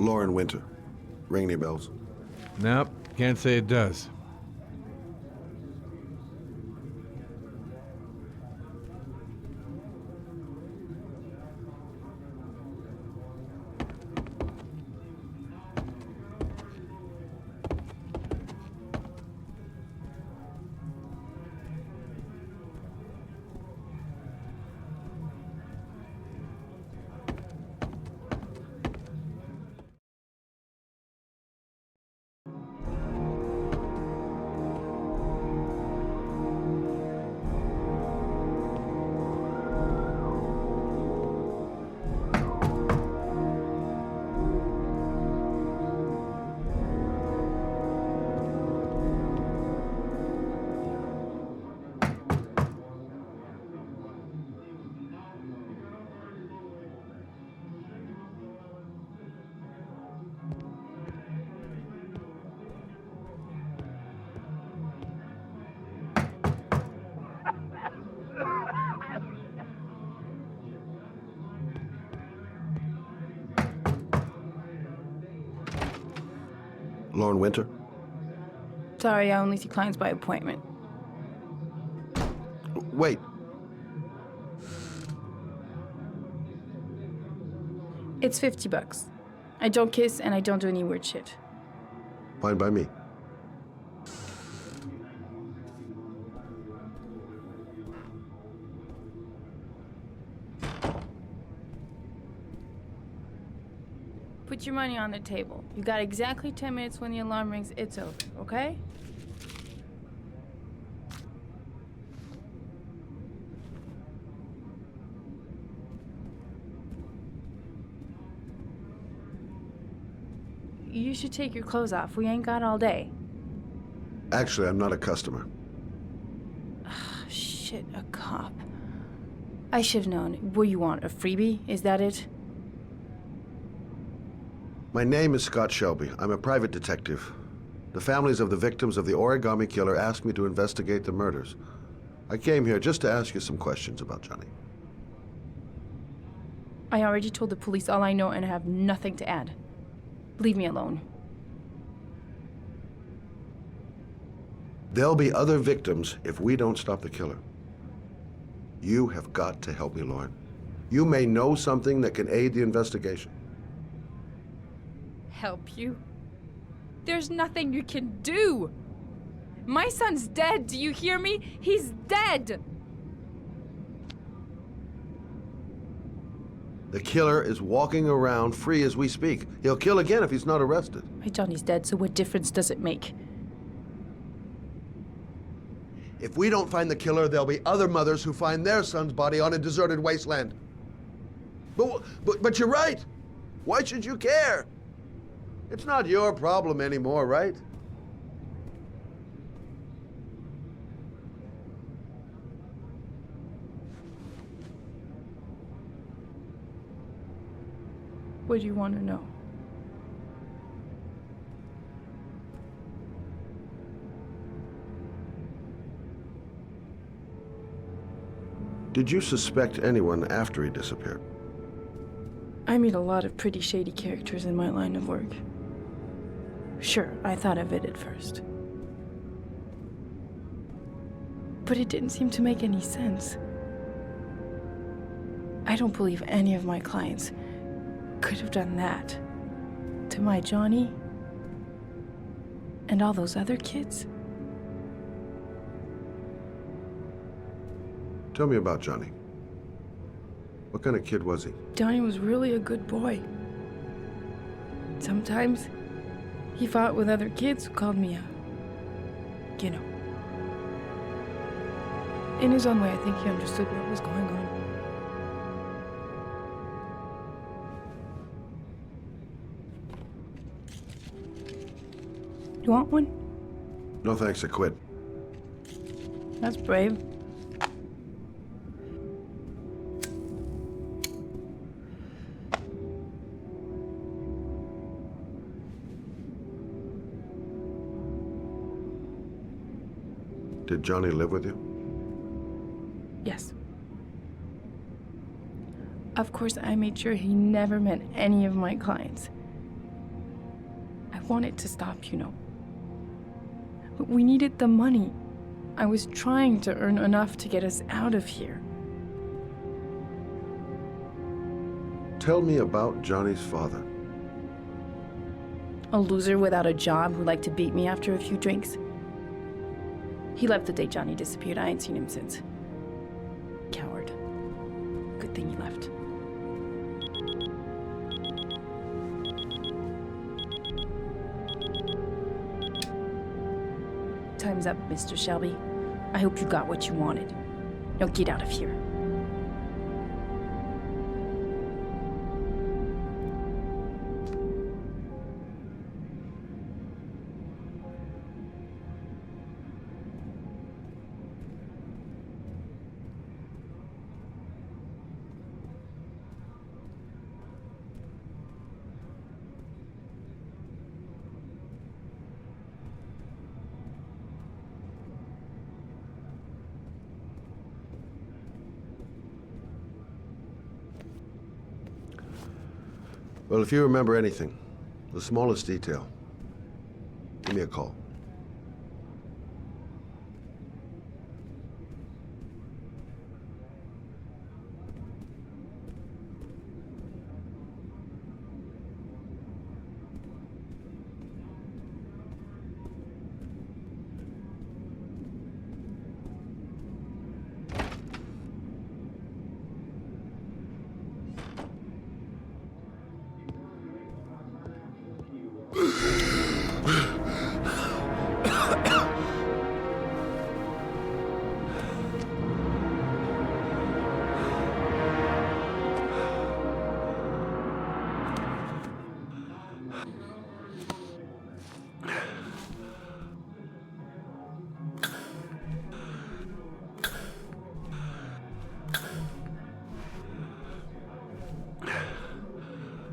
Lauren Winter. Ring any bells? Nope, can't say it does. Lauren Winter? Sorry, I only see clients by appointment. Wait. It's $50. I don't kiss and I don't do any weird shit. Fine by me. Put your money on the table. You got exactly 10 minutes. When the alarm rings, it's over, okay? You should take your clothes off. We ain't got all day. Actually, I'm not a customer. Shit, a cop. I should've known. What do you want, a freebie? Is that it? My name is Scott Shelby. I'm a private detective. The families of the victims of the origami killer asked me to investigate the murders. I came here just to ask you some questions about Johnny. I already told the police all I know and I have nothing to add. Leave me alone. There'll be other victims if we don't stop the killer. You have got to help me, Lauren. You may know something that can aid the investigation. Help you? There's nothing you can do. My son's dead, do you hear me? He's dead! The killer is walking around free as we speak. He'll kill again if he's not arrested. My Johnny's dead, so what difference does it make? If we don't find the killer, there'll be other mothers who find their son's body on a deserted wasteland. But you're right. Why should you care? It's not your problem anymore, right? What do you want to know? Did you suspect anyone after he disappeared? I meet a lot of pretty shady characters in my line of work. Sure, I thought of it at first. But it didn't seem to make any sense. I don't believe any of my clients could have done that to my Johnny and all those other kids. Tell me about Johnny. What kind of kid was he? Johnny was really a good boy. Sometimes he fought with other kids who called me you know. In his own way, I think he understood what was going on. You want one? No thanks, I quit. That's brave. Did Johnny live with you? Yes. Of course, I made sure he never met any of my clients. want it to stop, you know. But we needed the money. I was trying to earn enough to get us out of here. Tell me about Johnny's father. A loser without a job who liked to beat me after a few drinks. He left the day Johnny disappeared. I ain't seen him since. Coward. Good thing he left. Time's up, Mr. Shelby. I hope you got what you wanted. Now get out of here. Well, if you remember anything, the smallest detail, give me a call.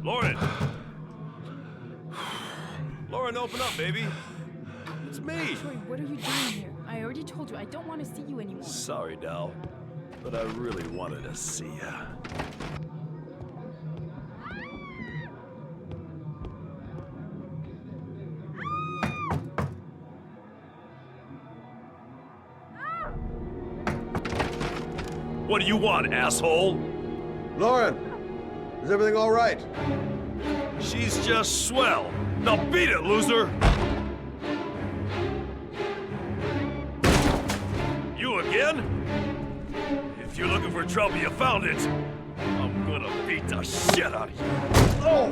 Lauren! Lauren, open up, baby. It's me. Troy, what are you doing here? I already told you I don't want to see you anymore. Sorry, Dal, but I really wanted to see ya. What do you want, asshole? Lauren, is everything all right? She's just swell. Now beat it, loser! You again? If you're looking for trouble, you found it. I'm gonna beat the shit out of you. Oh!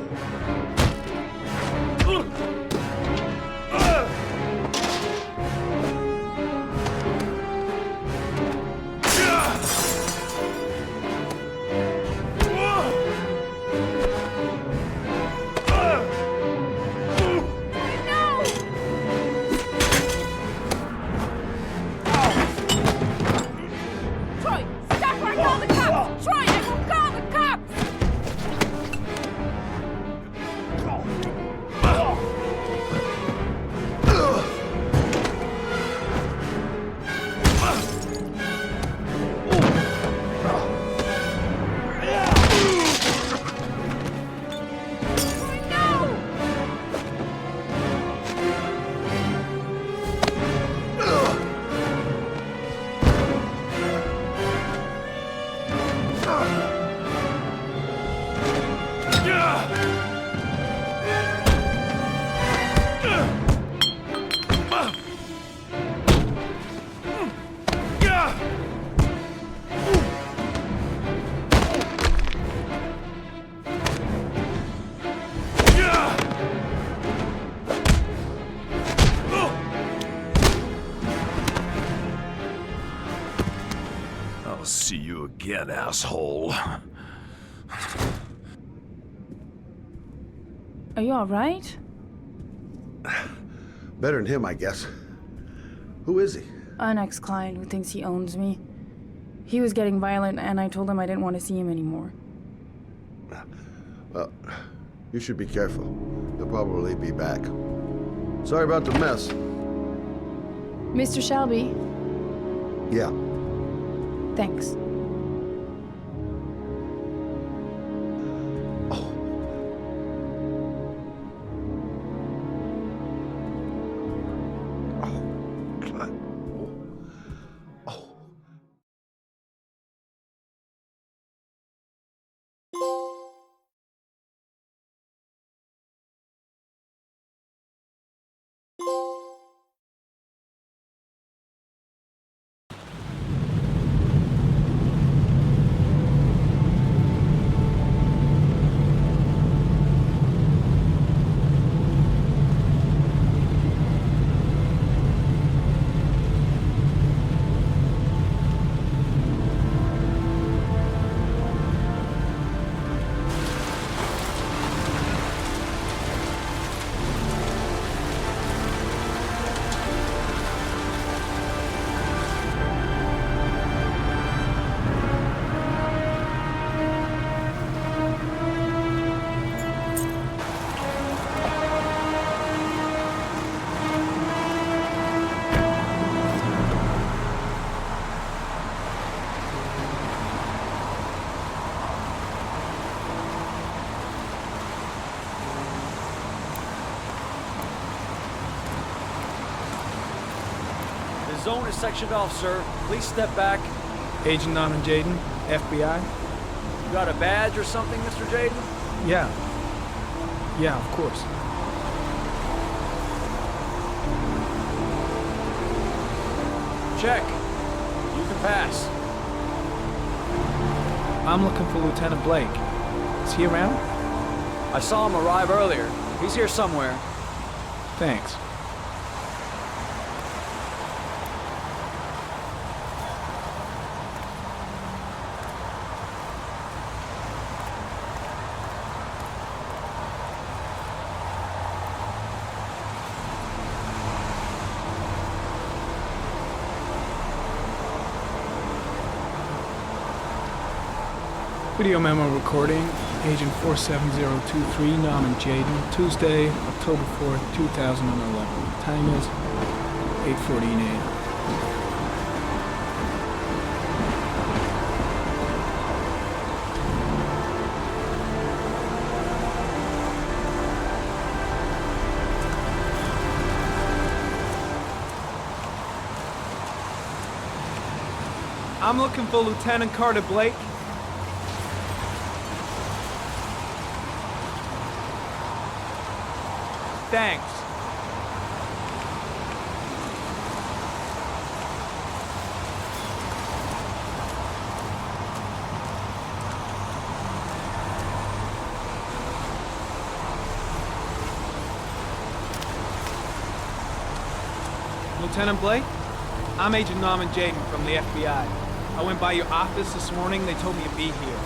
Troy, stop or I call the cops! Troy, I will call the cops! Troy, no! I'll see you again, asshole. Are you alright? Better than him, I guess. Who is he? An ex-client who thinks he owns me. He was getting violent and I told him I didn't want to see him anymore. Well, you should be careful. He'll probably be back. Sorry about the mess. Mr. Shelby, Yeah. thanks. Oh. zone is sectioned off, sir. Please step back. Agent Norman Jaden, FBI? You got a badge or something, Mr. Jaden? Yeah. Yeah, of course. Check. You can pass. I'm looking for Lieutenant Blake. Is he around? I saw him arrive earlier. He's here somewhere. Thanks. Video memo recording, Agent 47023, Norman Jaden, Tuesday, October 4th, 2011. Time is 8:14 a.m. I'm looking for Lieutenant Carter Blake. Thanks. Lieutenant Blake? I'm Agent Norman Jaden from the FBI. I went by your office this morning. They told me to be here.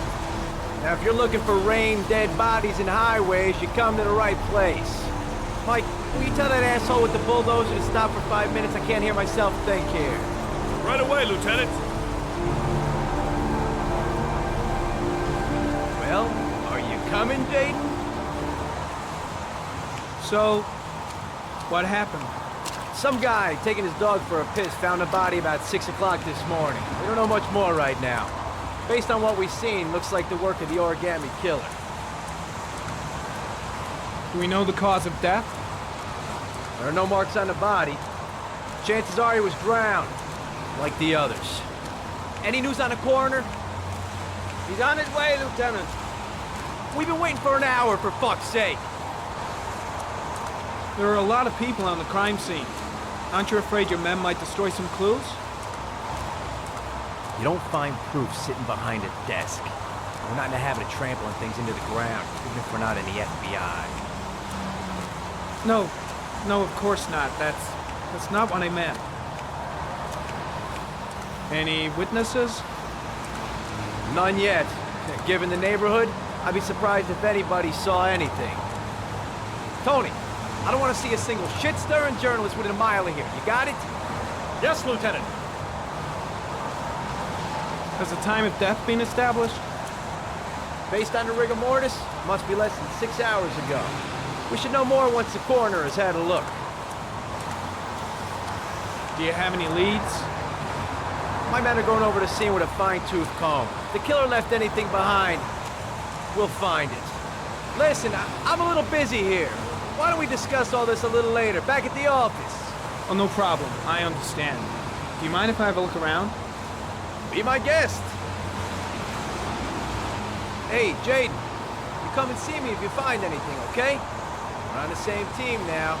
Now, if you're looking for rain, dead bodies, and highways, you come to the right place. Mike, will you tell that asshole with the bulldozer to stop for 5 minutes? I can't hear myself think here. Right away, Lieutenant. Well, are you coming, Jaden? So, what happened? Some guy taking his dog for a piss found a body about 6 o'clock this morning. We don't know much more right now. Based on what we've seen, looks like the work of the origami killer. Do we know the cause of death? There are no marks on the body. Chances are he was drowned, like the others. Any news on the coroner? He's on his way, Lieutenant. We've been waiting for an hour, for fuck's sake. There are a lot of people on the crime scene. Aren't you afraid your men might destroy some clues? You don't find proof sitting behind a desk. We're not in the habit of trampling things into the ground, even if we're not in the FBI. No, of course not. That's not what I meant. Any witnesses? None yet. Given the neighborhood, I'd be surprised if anybody saw anything. Tony, I don't want to see a single shit-stirring journalist within a mile of here. You got it? Yes, Lieutenant. Has the time of death been established? Based on the rigor mortis, must be less than 6 hours ago. We should know more once the coroner has had a look. Do you have any leads? My men are going over the scene with a fine-tooth comb. If the killer left anything behind, we'll find it. Listen, I'm a little busy here. Why don't we discuss all this a little later, back at the office? Oh, no problem. I understand. Do you mind if I have a look around? Be my guest. Hey, Jaden, you come and see me if you find anything, okay? We're on the same team now.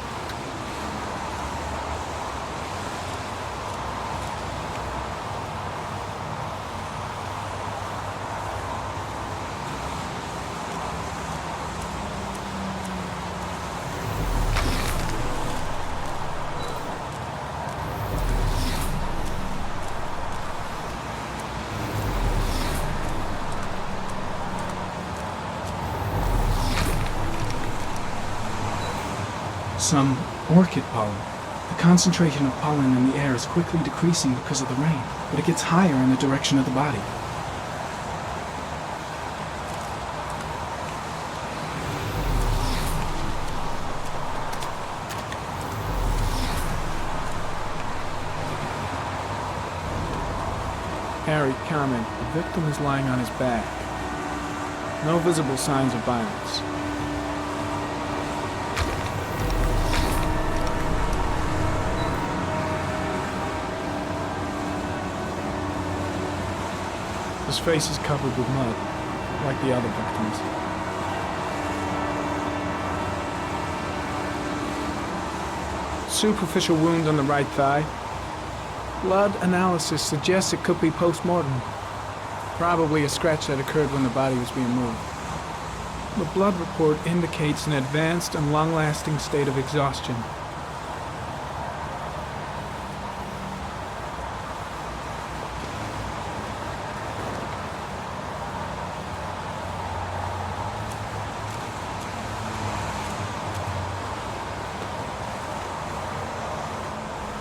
Some orchid pollen. The concentration of pollen in the air is quickly decreasing because of the rain, but it gets higher in the direction of the body. Harry, comment. The victim is lying on his back. No visible signs of violence. His face is covered with mud, like the other victims. Superficial wound on the right thigh. Blood analysis suggests it could be post-mortem. Probably a scratch that occurred when the body was being moved. The blood report indicates an advanced and long-lasting state of exhaustion.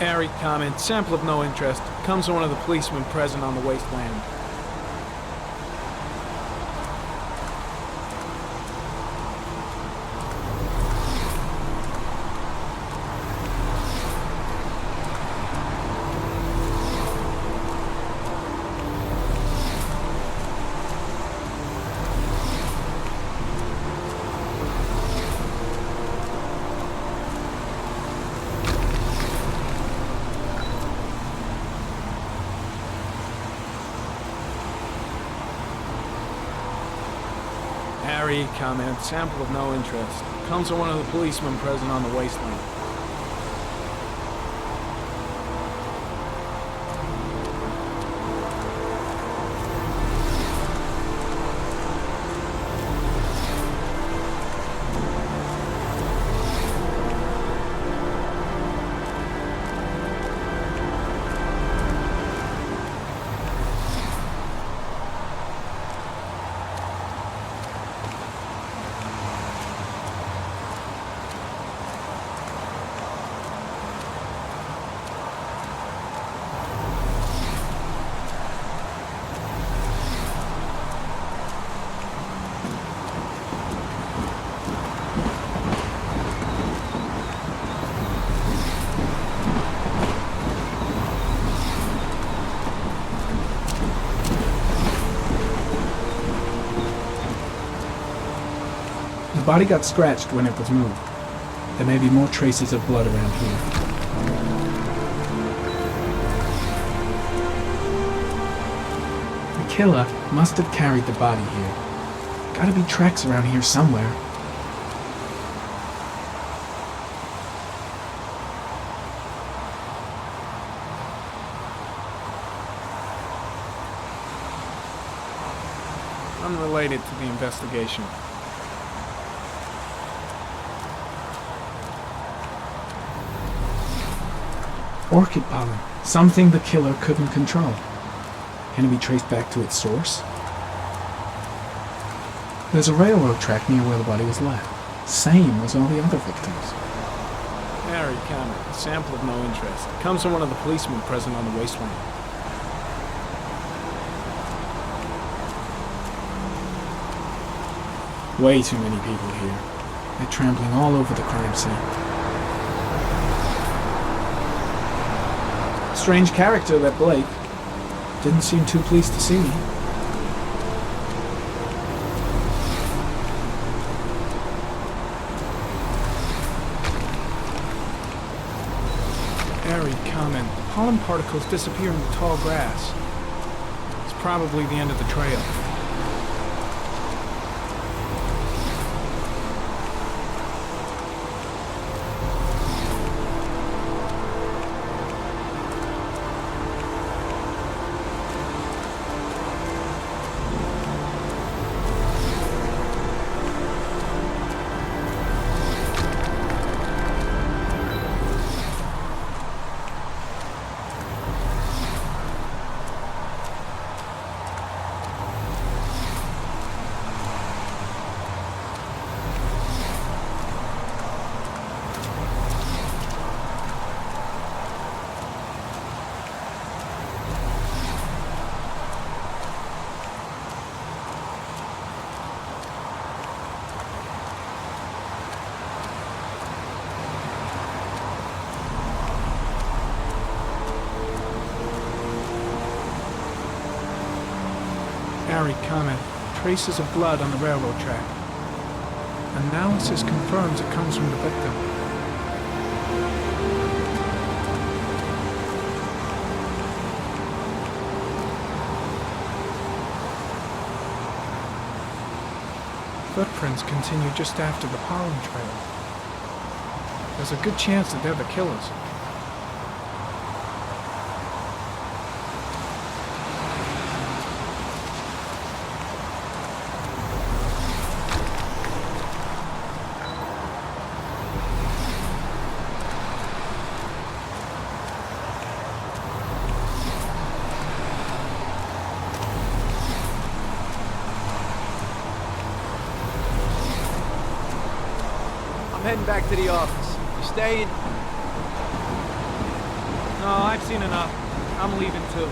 Airy comment, sample of no interest, comes from one of the policemen present on the wasteland. Harry comment, sample of no interest. Comes from one of the policemen present on the wasteland. The body got scratched when it was moved. There may be more traces of blood around here. The killer must have carried the body here. Gotta be tracks around here somewhere. Unrelated to the investigation. Orchid pollen, something the killer couldn't control. Can it be traced back to its source? There's a railroad track near where the body was left. Same as all the other victims. Harry comment, sample of no interest. Comes from one of the policemen present on the wasteland. Way too many people here. They're trampling all over the crime scene. Strange character, that Blake. Didn't seem too pleased to see me. Airy comment. Pollen particles disappear in the tall grass. It's probably the end of the trail. Harry comment, traces of blood on the railroad track. Analysis confirms it comes from the victim. footprints continue just after the pollen trail. There's a good chance that they're the killers. I'm heading back to the office. You staying? No, I've seen enough. I'm leaving too.